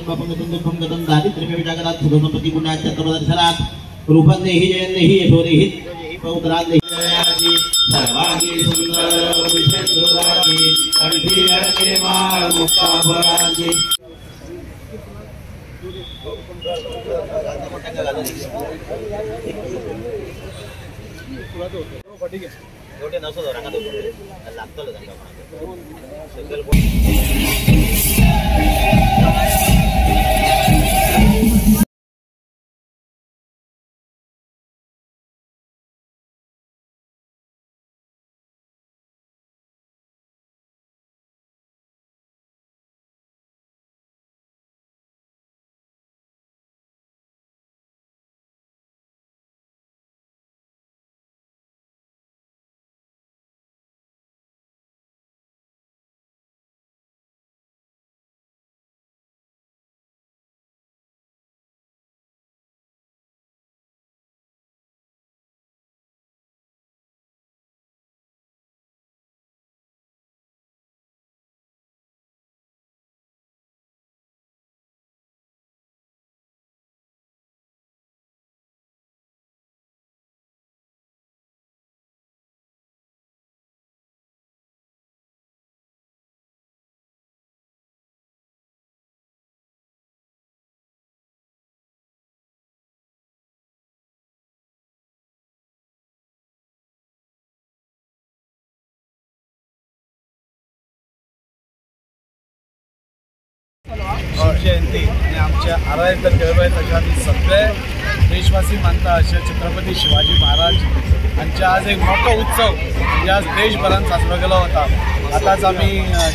दुःखं दुःखं गतं दारिद्र्यमेव जागरात् सुखसंपत्ति पुण्याच्चतुर्दशरात् रूपं देहि जयं देहि यशो देहि पौत्रात् देहि सर्वांगी सुंदर विशेषरागी कंठी अड़के माल मुक्ताभरागी गोटे नसो रंगा दो लागतो रंगा सिंगल जयंती आणि आमच्या आराध्य दैवत अशा आम्ही सगळे देशवासी मानता असे छत्रपती शिवाजी महाराज यांचा आज एक मोठा उत्सव म्हणजे आज देशभरात साजरा केला होता। आताच आम्ही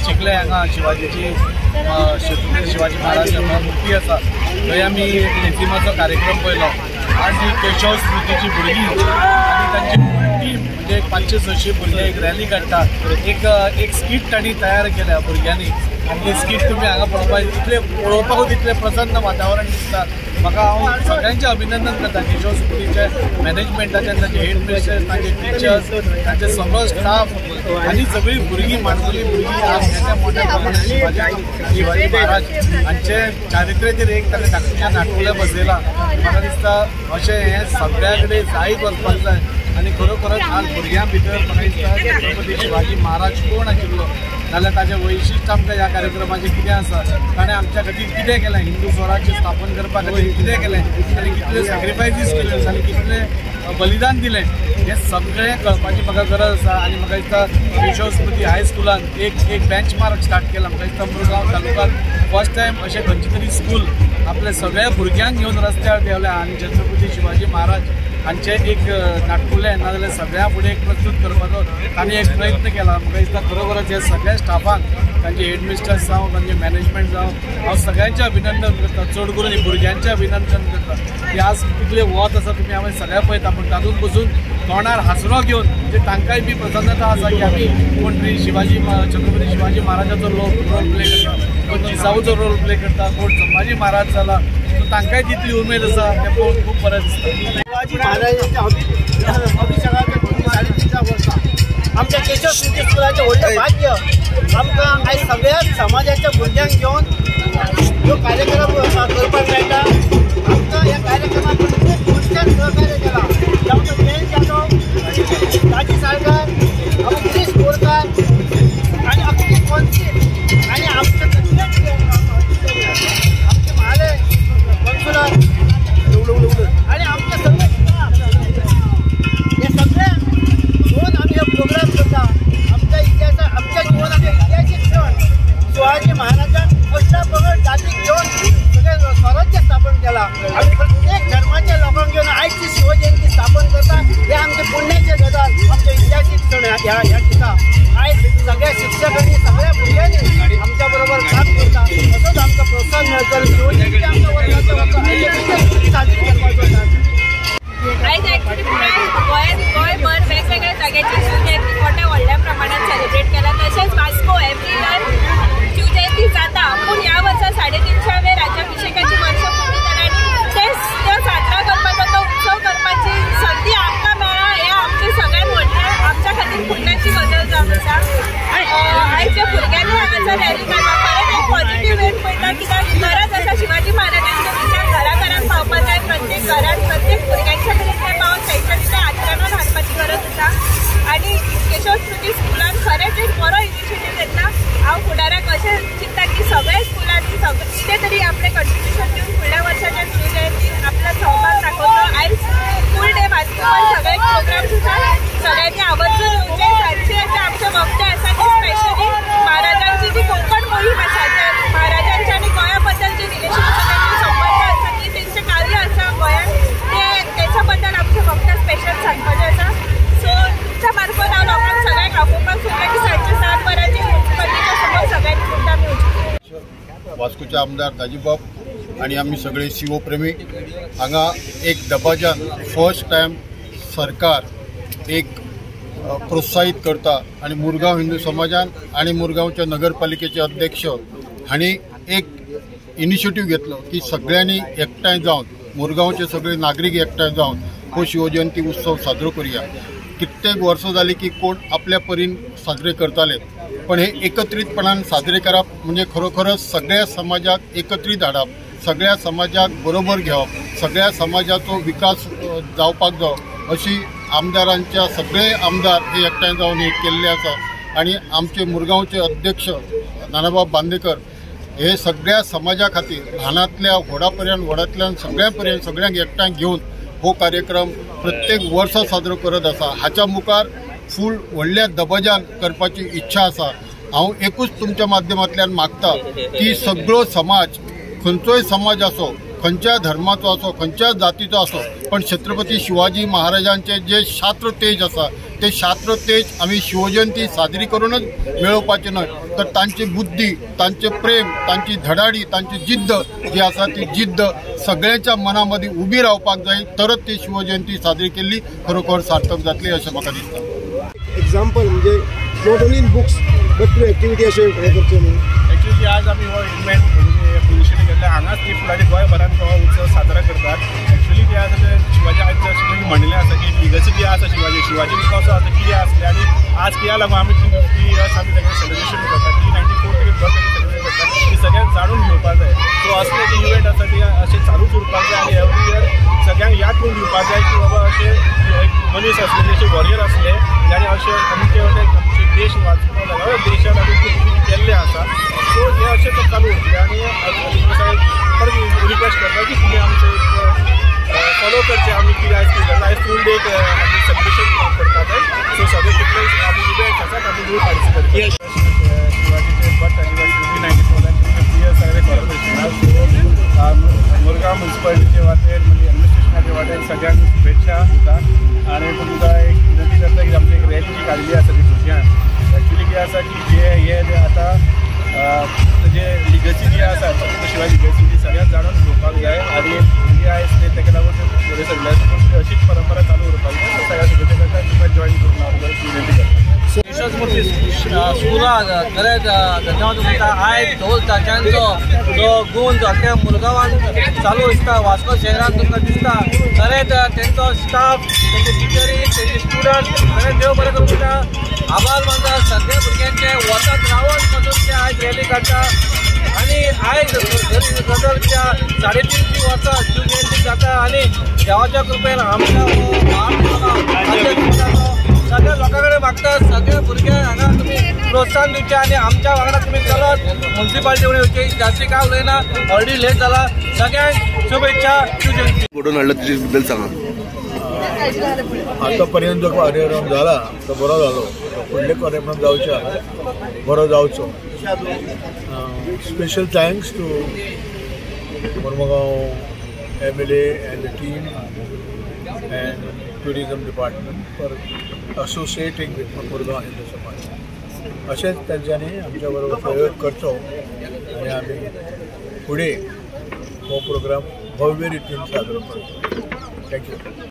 चिखले हांगा शिवाजीची छत्रपती शिवाजी महाराजांची मूर्ती आसा थंय आम्ही लेझिमाचो कार्यक्रम पळयलो। आज ही केशव स्मृतीची भुरगीं आणि तांची टीम म्हणजे 500-600 भुरगे एक रॅली काडटा एक स्कीट तांणी तयार केल्या भुरग्यांनी आणि ते स्कीट तुम्ही हांगा पळोवपाकूच इतले प्रसन्न वातावरण दिसता। म्हाका हांव सगळ्यांचे अभिनंदन करता केशव स्मृतीचे मॅनेजमेंटाचे तांचे हेड मिस्टर तांचे टिचर्स तांचे सगळो स्टाफ आणि सगळी भुरगीं माणकुली भुरगीं आज येत्या मोठ्या प्रमाणात शिवाजी महाराज हांचे चारित्र्याचेर एक ताणें धाकटें नाटकुलें बसयलां। म्हाका दिसता अशें हें सगळ्या कडेन जायत वचपाक जाय आणि खरोखरच आज भुरग्यां भितर म्हाका दिसता छत्रपती शिवाजी महाराज कोण आशिल्लो जाल्यार ताचें वैशिश्ट आमकां ह्या कार्यक्रमाचें कितें आसा ताणें आमच्या खातीर कितें केलें हिंदू स्वराज्य स्थापन करपा खातीर कितें केलें ताणें कितले सॅक्रिफायसीस केले ताणें कितलें बलिदान दिलें हें सगळें कळपाची म्हाका गरज आसा। आनी म्हाका दिसता केशव स्मृती हायस्कुलान एक बेंचमार्क स्टार्ट केला। म्हाका दिसता मुरगांव तालुक्यांत फर्स्ट टायम अशें खंयचे तरी स्कूल आपल्या सगळ्या भुरग्यांक घेवन रस्त्यार देवल्या आणि छत्रपती शिवाजी महाराज हांचे एक नाटकुलें नाजाल्यार सगळ्या फुडें एक प्रस्तूत करपाचो तांणी एक प्रयत्न केला। म्हाका दिसता खरोखरच हे सगळ्या स्टाफांक तांचे हेडमिस्टर्स जावं तांचे मॅनेजमेंट जावं हांव सगळ्यांचें अभिनंदन करता। चड करून भुरग्यांचें अभिनंदन करता की आज कितले वत आसा तुमी हांवें सगळ्या पळयता पूण तातूंत बसून तोंडार हांसरो घेवन म्हणजे तांकांय बी प्रसन्नता आसा की आमी कोण तरी छत्रपती शिवाजी महाराजाचो रोल प्ले करता कोण जिजाऊचो रोल प्ले करता कोण संभाजी महाराज जाला तांकांय तितली उमेद आसा तें पळोवन खूब बरें दिसता। शिवाजी महाराजांच्या अभिषेकाच्या 350 वर्सां आमच्या केशव स्मृती स्कुलाचें व्हडलें भाग्य आमकां आयज सगळ्या समाजाच्या भुरग्यांक घेवन ह्यो कार्यक्रम करपाक मेळटा। आमकां ह्या कार्यक्रमात खूब भुरग्यांक सहकार्य केलां आमकां जयंत जाधव राजी साळकार अक्षीश बोरकार आणि अक्षीश कॉन्सिल आणि आमचे म्हाले कॉन्सुलर आणि आमचे सगळे हे सगळे घेऊन आम्ही हे प्रोग्राम करता। आमच्या इतिहासात आमच्या जीवनाचे ऐतिहासिक क्षण शिवाजी महाराजांनी अष्टप्रगड जातीक घेऊन सगळे स्वराज्य स्थापन केला आणि प्रत्येक धर्माच्या लोकांक घेऊन आयची शिवजयंती स्थापन करता हे आमचे पुण्याचे गजाल आमचे ऐतिहासिक क्षण ह्या दिसा आयज सगळ्या शिक्षकांनी सगळ्या भुरग्यांनी आमच्या बरोबर काम करता असंच आमकां प्रोत्साहन मेळटलें। शिवजयंती आमच्या वर्गाचो साजरी करपाचो आयज एक्चुअली गोंयभर वेगवेगळ्या जाग्याची शिवजयंती मोठ्या व्हडल्या प्रमाणात सेलिब्रेट केला। तशेंच वास्को एवरी इयर शिवजयंती जाता पूण ह्या वर्सा 350व्या राज्याभिषेकाची वर्ष पूर्ण जाल्या आनी त्यो साजरा करपाचो तो उत्सव करपाची संदी आमकां मेळ्ळा हें आमचे सगळ्यात व्हडलें आमच्या खातीर पुण्याची गजाल जावन आणि केशव स्मृती स्कुलान खरेंच एक बरो इनिशिएटीव घेतला। हांव फुडाराक अशें चिंतता की सगळ्या स्कुलांनी कितें तरी आपलें कंट्रिब्युशन दिवन फुडल्या वर्साच्या शिवजयंतीक आपलो सहभाग दाखोवचो। आयज फूल डे वास्कोवान सगळे प्रोग्राम्स आसा, सगळ्यांनी आवर्जून येवचें। सांजचे अशें आमचे वक्ते आसा की स्पेशली महाराजांची जी कोंकण मोहीम आसा, महाराजांच्या आनी गोंया बद्दल जे रिलेशन आसा, संबंध आसा की तेंचे कार्य आसा गोंयांत, तेच्या बद्दल आमचे वक्ते स्पेशल सांगपाचें आसा। सो तुमच्या मार्फत हांव लोकांक सगळ्यांक आपोवपाक सोदता की सांजचे 7 वरांचेर म्युनिसिपालिटीच्या समोर सगळ्यांनी मुद्दाम येवचें। वास्कोचे आमदार दाजीबाब आणि आम्ही सगळे शिव प्रेमी हांगा एक दबाज्यान फर्स्ट टाइम सरकार एक प्रोत्साहित करता आणि मुरगांव हिंदू समाजान आणि मुरगांवच्या नगरपालिकेचे अध्यक्ष हांणी एक इनिशिएटीव घेतलो की सगळ्यांनी एकठांय जावन मुरगांवचे सगळे नागरीक एकठांय जावन हो शिवजयंती उत्सव साजरो करूया। कित्येक वर्सां जाली की कोण आपल्या परीन साजरे करताले, पण हे एकत्रितपणान साजरे करप म्हणजे खरोखरच सगळ्या समाजाक एकत्रित हाडप, सगळ्या समाजाक बरोबर घेवप, सगळ्या समाजाचो विकास जावपाक जाय अशी आमदारांच्या सगळे आमदार हे एकठांय जावन हे केल्ले आसा। आणि आमचे मुरगांवचे अध्यक्ष नानाबाब बांदेकर हे सगळ्या समाजा खातीर ल्हानांतल्या व्हडांतल्यान सगळ्यांपर्यंत सगळ्यांक एकठांय घेवन हो कार्यक्रम प्रत्येक वर्सा साजरो करत आसा। हाच्या मुखार फूल व्हडल्या दबाज्यान करपाची इच्छा आसा। हांव एकूच तुमच्या माध्यमांतल्यान मागता की सगळो समाज, खंयचोय समाज आसो, खंयच्या धर्माचो आसो, खंयच्या जातीचो आसो, पण छत्रपती शिवाजी महाराजांचे जे शास्त्र तेज आसा ते शास्त्र तेज आम्ही शिवजयंती साजरी करूनच मेळोवपाचे न्हय, तर तांची बुद्धी, तांचे प्रेम, तांची धडाडी, तांची जिद्द जी आसा ती जिद्द सगळ्यांच्या मनामध्ये उभी रावपाक जाय, तरच ती शिवजयंती साजरी केल्ली खरोखर सार्थक जातली अशें म्हाका दिसता। एक्झाम्पल म्हणजे not only in books but to activity अशें हें करचें म्हणून एक्चुअली आज आम्ही हो इव्हेंट इनिशिएटीव घेतला। हांगाच ती फुडारी गोंयभरांत हो उत्सव साजरा करतात। एक्चुअली ते आज शिवाजी आज म्हणलेलें आसा की लिगसी जी आसा शिवाजी कसो आसा, कितें आसलें आनी आज कित्याक लागून आमी 50 इयर्स आमी ताका सेलिब्रेशन करतात, 94 ताका बर्थ सेलिब्रेट करतात, ती सगळ्यांक जाणून घेवपाक जाय। सो असले जे इव्हेंट आसा ते अशें चालूच उरपाक जाय आनी एवरी इयर सगळ्यांक याद करून दिवपाक जाय की बाबा अशे मनीस आसले, अशे वॉरियर आसले जाणी अशे आमचे देश वाचपाक लागलो, देशाक लागून खूब केल्लें आसा। सो हे अशें चालू उरतलें आनी परत रिक्वेस्ट करता की तुमी आमचे फॉलो करचे। आमी कितें आयज कितें आयज फूल डे आमी सेलिब्रेशन करता जाय। सो सगळे कितले आमी इव्हेंट्स आसात आमी थंय पार्टिसिपेट करता। शिवाजीचे बर्थ एनिवर्सरी 94 इयर्स सगळे कॉर्पोरेशनाक। सो मुरगांव म्युनिसिपालिटीचे वाटेर म्हणजे एडमिनिस्ट्रेशनाचे वाटेर सगळ्यांक शुभेच्छा दिता आनी तुमकां एक विनंती करता की आमची एक रॅली जी काडली आसा ती भुरग्यांक एक्चुअली कितें आसा की जे आतां जे लिगसी जी आसा शिवाय लिगसी ती सगळ्यांक जाणून घेवपाक जाय आनी भुरगीं आयज ते ताका लागून फुडें सरल्यात अशीच परंपरा चालू उरपाक जाय। सगळ्या शुभेच्छा करता, तुमकां जॉईन करून हांव विनंती करता। केशव स्मृती स्कुलाक खरेंच धन्यवाद म्हणटा। आयज ढोल ताशांचो जो गूंज अख्ख्या मुरगांवान चालू दिसता, वास्को शहरान तुमकां दिसता। खरेंच तेंचो स्टाफ, तेंचे टिचरी, तेंचे स्टुडंट खरेंच देव बरें करूं म्हणटा। आभार मानता सगळ्या भुरग्यांचे वतात रावन पासून ते आयज रॅली काडटा आनी आयज गदरच्या 3.5 वर्सां शिवजयंती जाता आनी देवाच्या कृपेन आमच्या सगळ्या लोकां कडेन मागता सगळे भुरगे हांगा तुमी प्रोत्साहन दिवचें आनी आमच्या वांगडा तुमी चलत म्युनिसिपालिटी कडेन येवचें। जास्ती काय उलयना, ऑलरेडी लेट जाला। सगळ्यांक शुभेच्छा शिवजयंती। घडोवन हाडला तेजे बद्दल सांगा। आतापर्यंत जो कार्यक्रम झाला तो बरो जालो, फुडले कार्यक्रम जावचे बरो जावचो। Special thanks to Mormugao MLA and the team and tourism department for associating with Mormugao Hindu Samaj. अशेंच तेंच्यांनी आमच्या बरोबर सहयोग करचो आनी आमी फुडें हो प्रोग्राम भव्य रितीन साजरो करचो। थँक्यू।